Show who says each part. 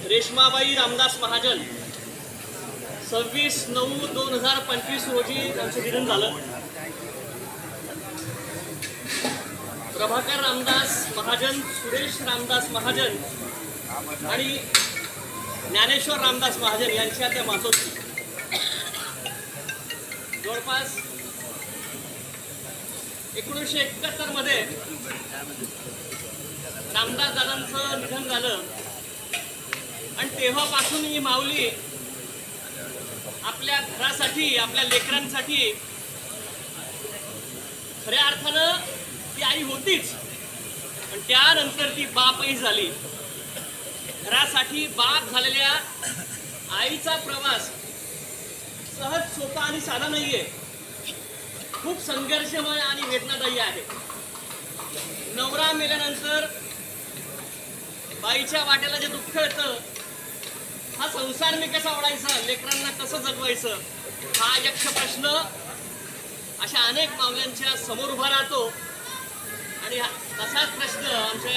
Speaker 1: रेश्माबाई रामदास महाजन 26/9/2025 रोजी त्यांचं निधन झालं। प्रभाकर रामदास महाजन, सुरेश रामदास महाजन आणि ज्ञानेश्वर रामदास महाजन यांच्या त्या मातोश्री जवळपास 1971 मध्ये रामदास दादांचं निधन झालं आणि तेव्हापासून ही माऊली आपल्या घरासाठी, आपल्या लेकरांसाठी खऱ्या अर्थानं ती आई होतीच, पण त्यानंतर ती बापही झाली। घरासाठी बाप झालेल्या आईचा प्रवास सहज, सोपा आणि साधा नाहीये, खूप संघर्षमय आणि वेदनादायी आहे। नवरा मेल्यानंतर बाईच्या वाट्याला जे दुःख येतं, हा संसार मी कसा ओढायचा, लेकरांना कसं जगवायचं, हा यक्ष प्रश्न अशा अनेक मावल्यांच्या समोर उभा राहतो आणि तसाच प्रश्न आमच्या